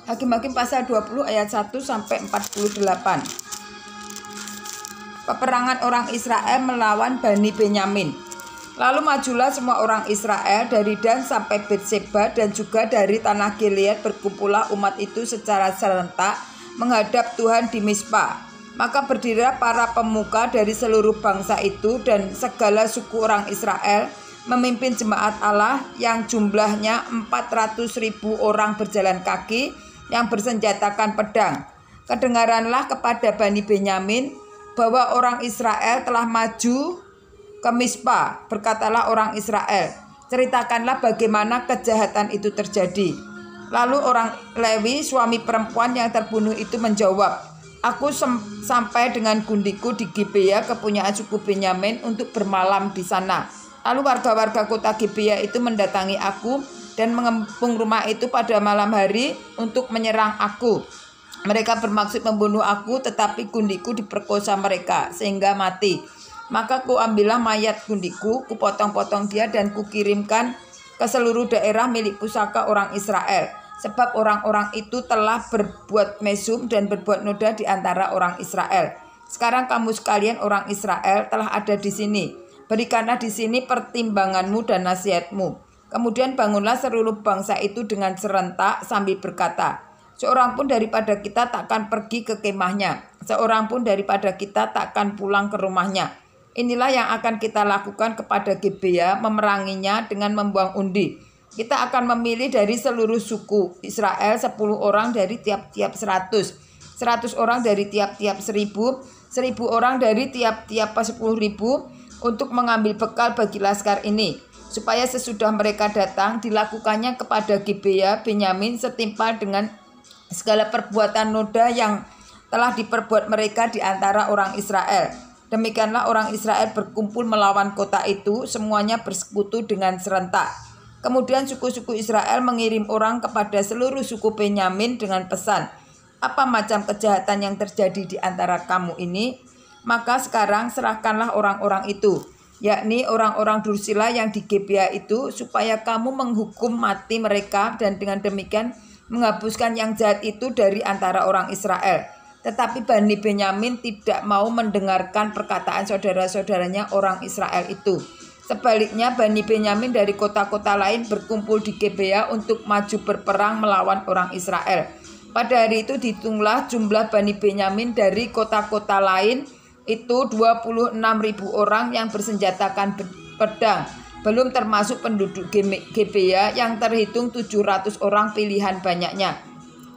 Hakim-Hakim pasal 20 ayat 1 sampai 48. Peperangan orang Israel melawan Bani Benyamin. Lalu majulah semua orang Israel dari Dan sampai Betseba dan juga dari tanah Gilead, berkumpullah umat itu secara serentak menghadap Tuhan di Mispa. Maka berdirilah para pemuka dari seluruh bangsa itu dan segala suku orang Israel memimpin jemaat Allah yang jumlahnya 400.000 orang berjalan kaki yang bersenjatakan pedang. Kedengaranlah kepada Bani Benyamin bahwa orang Israel telah maju ke Mispa. Berkatalah orang Israel, ceritakanlah bagaimana kejahatan itu terjadi. Lalu orang Lewi, suami perempuan yang terbunuh itu menjawab, aku sampai dengan gundiku di Gibea, kepunyaan suku Benyamin, untuk bermalam di sana. Lalu warga-warga kota Gibea itu mendatangi aku dan mengepung rumah itu pada malam hari untuk menyerang aku. Mereka bermaksud membunuh aku, tetapi gundiku diperkosa mereka sehingga mati. Maka kuambillah mayat gundiku, kupotong-potong dia dan kukirimkan ke seluruh daerah milik pusaka orang Israel. Sebab orang-orang itu telah berbuat mesum dan berbuat noda di antara orang Israel. Sekarang kamu sekalian orang Israel telah ada di sini. Berikanlah di sini pertimbanganmu dan nasihatmu. Kemudian bangunlah seluruh bangsa itu dengan serentak sambil berkata, seorang pun daripada kita takkan pergi ke kemahnya. Seorang pun daripada kita takkan pulang ke rumahnya. Inilah yang akan kita lakukan kepada Gibea, memeranginya dengan membuang undi. Kita akan memilih dari seluruh suku Israel 10 orang dari tiap-tiap 100, 100 orang dari tiap-tiap 1000, 1000 orang dari tiap-tiap 10.000 untuk mengambil bekal bagi laskar ini. Supaya sesudah mereka datang dilakukannya kepada Gibea Benyamin setimpal dengan segala perbuatan noda yang telah diperbuat mereka di antara orang Israel. Demikianlah orang Israel berkumpul melawan kota itu, semuanya bersekutu dengan serentak. Kemudian suku-suku Israel mengirim orang kepada seluruh suku Benyamin dengan pesan, apa macam kejahatan yang terjadi di antara kamu ini? Maka sekarang serahkanlah orang-orang itu, yakni orang-orang Dursila yang di Gibea itu, supaya kamu menghukum mati mereka dan dengan demikian menghapuskan yang jahat itu dari antara orang Israel. Tetapi Bani Benyamin tidak mau mendengarkan perkataan saudara-saudaranya orang Israel itu. Sebaliknya Bani Benyamin dari kota-kota lain berkumpul di Gibea untuk maju berperang melawan orang Israel. Pada hari itu dihitunglah jumlah Bani Benyamin dari kota-kota lain itu 26.000 orang yang bersenjatakan pedang. Belum termasuk penduduk Gibea yang terhitung 700 orang pilihan banyaknya.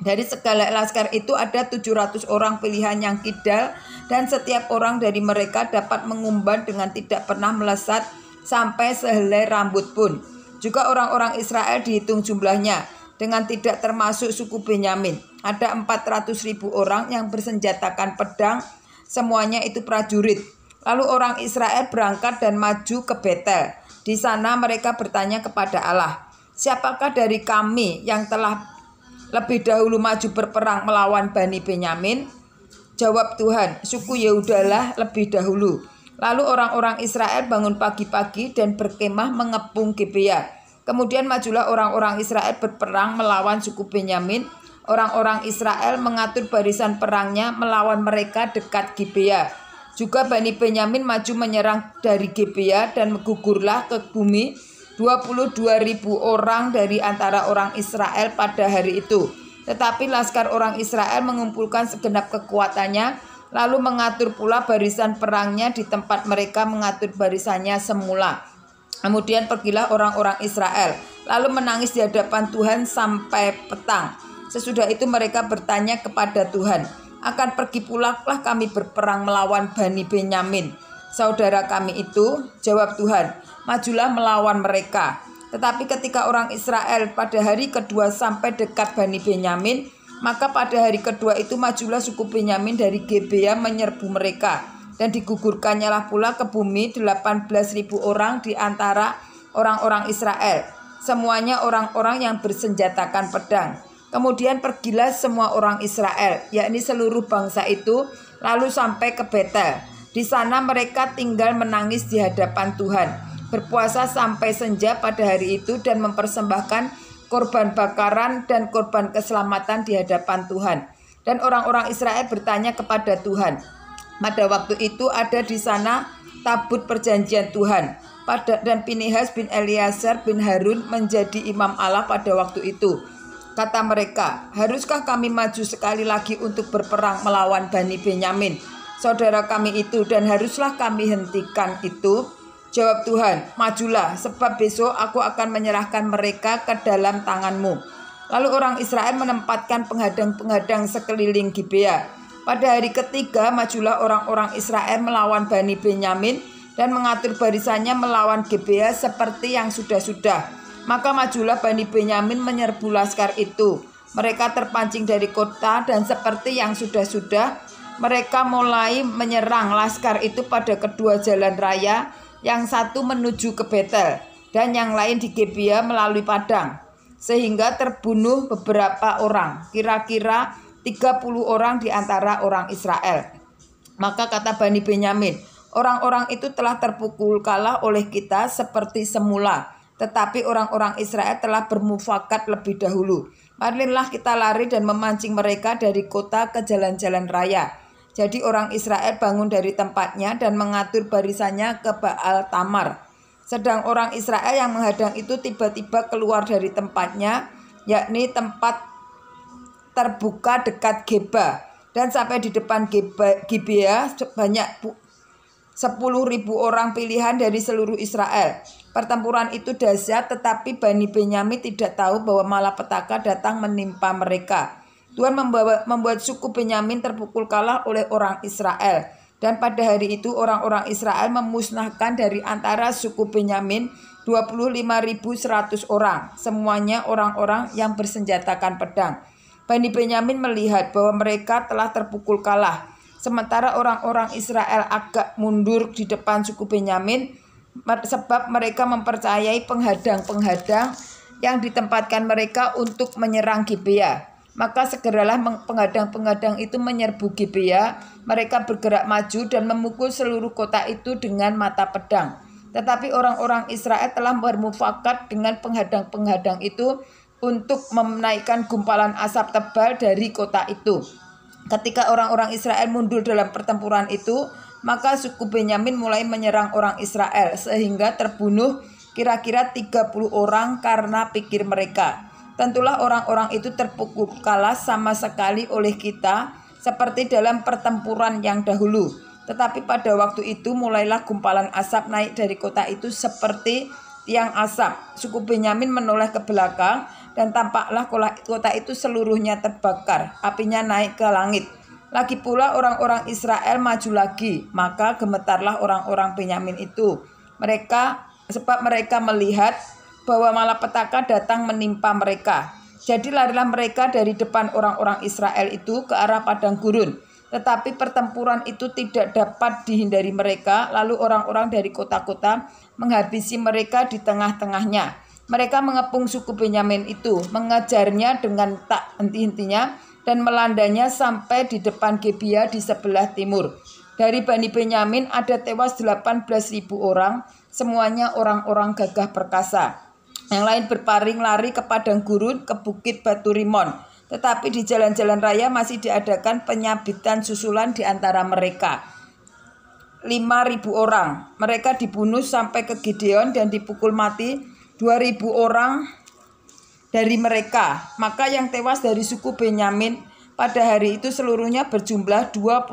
Dari segala laskar itu ada 700 orang pilihan yang kidal dan setiap orang dari mereka dapat mengumban dengan tidak pernah melesat sampai sehelai rambut pun. Juga orang-orang Israel dihitung jumlahnya dengan tidak termasuk suku Benyamin. Ada 400.000 orang yang bersenjatakan pedang, semuanya itu prajurit. Lalu orang Israel berangkat dan maju ke Betel. Di sana mereka bertanya kepada Allah, siapakah dari kami yang telah lebih dahulu maju berperang melawan Bani Benyamin? Jawab Tuhan, suku Yehudalah lebih dahulu. Lalu orang-orang Israel bangun pagi-pagi dan berkemah mengepung Gibea. Kemudian majulah orang-orang Israel berperang melawan suku Benyamin. Orang-orang Israel mengatur barisan perangnya melawan mereka dekat Gibea. Juga Bani Benyamin maju menyerang dari Gibea dan menggugurlah ke bumi 22.000 orang dari antara orang Israel pada hari itu. Tetapi laskar orang Israel mengumpulkan segenap kekuatannya, lalu mengatur pula barisan perangnya di tempat mereka mengatur barisannya semula. Kemudian pergilah orang-orang Israel, lalu menangis di hadapan Tuhan sampai petang. Sesudah itu mereka bertanya kepada Tuhan, akan pergi pulakah kami berperang melawan Bani Benyamin, saudara kami itu? Jawab Tuhan, majulah melawan mereka. Tetapi ketika orang Israel pada hari kedua sampai dekat Bani Benyamin, maka pada hari kedua itu majulah suku Benyamin dari Gibea menyerbu mereka. Dan digugurkannya pula ke bumi 18.000 orang di antara orang-orang Israel. Semuanya orang-orang yang bersenjatakan pedang. Kemudian pergilah semua orang Israel, yakni seluruh bangsa itu, lalu sampai ke Betel. Di sana mereka tinggal menangis di hadapan Tuhan. Berpuasa sampai senja pada hari itu dan mempersembahkan korban bakaran dan korban keselamatan di hadapan Tuhan. Dan orang-orang Israel bertanya kepada Tuhan. Pada waktu itu ada di sana tabut perjanjian Tuhan. Dan Pinehas bin Eleazar bin Harun menjadi imam Allah pada waktu itu. Kata mereka, haruskah kami maju sekali lagi untuk berperang melawan Bani Benyamin, saudara kami itu, dan haruslah kami hentikan itu? Jawab Tuhan, majulah, sebab besok aku akan menyerahkan mereka ke dalam tanganmu. Lalu orang Israel menempatkan penghadang-penghadang sekeliling Gibea. Pada hari ketiga, majulah orang-orang Israel melawan Bani Benyamin dan mengatur barisannya melawan Gibea seperti yang sudah-sudah. Maka majulah Bani Benyamin menyerbu laskar itu. Mereka terpancing dari kota dan seperti yang sudah-sudah, mereka mulai menyerang laskar itu pada kedua jalan raya, yang satu menuju ke Betel dan yang lain di Gibea melalui padang. Sehingga terbunuh beberapa orang, kira-kira 30 orang di antara orang Israel. Maka kata Bani Benyamin, orang-orang itu telah terpukul kalah oleh kita seperti semula, tetapi orang-orang Israel telah bermufakat lebih dahulu. Marilah kita lari dan memancing mereka dari kota ke jalan-jalan raya. Jadi orang Israel bangun dari tempatnya dan mengatur barisannya ke Baal Tamar. Sedang orang Israel yang menghadang itu tiba-tiba keluar dari tempatnya, yakni tempat terbuka dekat Geba, dan sampai di depan Gibea sebanyak 10.000 orang pilihan dari seluruh Israel. Pertempuran itu dahsyat, tetapi Bani Benyamin tidak tahu bahwa malapetaka datang menimpa mereka. Tuhan membuat suku Benyamin terpukul kalah oleh orang Israel. Dan pada hari itu orang-orang Israel memusnahkan dari antara suku Benyamin 25.100 orang. Semuanya orang-orang yang bersenjatakan pedang. Bani Benyamin melihat bahwa mereka telah terpukul kalah. Sementara orang-orang Israel agak mundur di depan suku Benyamin, sebab mereka mempercayai penghadang-penghadang yang ditempatkan mereka untuk menyerang Gibea. Maka segeralah penghadang-penghadang itu menyerbu Gibea. Mereka bergerak maju dan memukul seluruh kota itu dengan mata pedang. Tetapi orang-orang Israel telah bermufakat dengan penghadang-penghadang itu untuk menaikkan gumpalan asap tebal dari kota itu. Ketika orang-orang Israel mundur dalam pertempuran itu, maka suku Benyamin mulai menyerang orang Israel, sehingga terbunuh kira-kira 30 orang karena pikir mereka, tentulah orang-orang itu terpukul kalah sama sekali oleh kita seperti dalam pertempuran yang dahulu. Tetapi pada waktu itu mulailah gumpalan asap naik dari kota itu seperti tiang asap. Suku Benyamin menoleh ke belakang dan tampaklah kota itu seluruhnya terbakar. Apinya naik ke langit. Lagi pula orang-orang Israel maju lagi. Maka gemetarlah orang-orang Benyamin itu. Sebab mereka melihat bahwa malapetaka datang menimpa mereka. Jadi larilah mereka dari depan orang-orang Israel itu ke arah padang gurun. Tetapi pertempuran itu tidak dapat dihindari mereka. Lalu orang-orang dari kota-kota menghabisi mereka di tengah-tengahnya. Mereka mengepung suku Benyamin itu, mengejarnya dengan tak henti-hentinya dan melandanya sampai di depan Gibea di sebelah timur. Dari Bani Benyamin ada tewas 18.000 orang, semuanya orang-orang gagah perkasa. Yang lain berpaling lari ke padang gurun, ke bukit Batu Rimon. Tetapi di jalan-jalan raya masih diadakan penyabitan susulan di antara mereka. 5.000 orang. Mereka dibunuh sampai ke Gideon dan dipukul mati 2.000 orang dari mereka. Maka yang tewas dari suku Benyamin pada hari itu seluruhnya berjumlah 25.000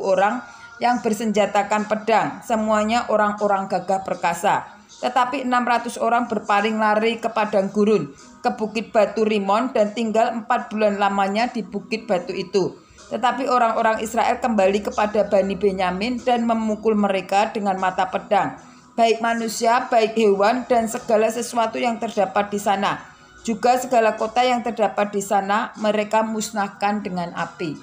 orang yang bersenjatakan pedang. Semuanya orang-orang gagah perkasa. Tetapi 600 orang berpaling lari ke padang gurun, ke bukit Batu Rimon, dan tinggal 4 bulan lamanya di bukit batu itu. Tetapi orang-orang Israel kembali kepada Bani Benyamin dan memukul mereka dengan mata pedang, baik manusia, baik hewan, dan segala sesuatu yang terdapat di sana. Juga segala kota yang terdapat di sana mereka musnahkan dengan api.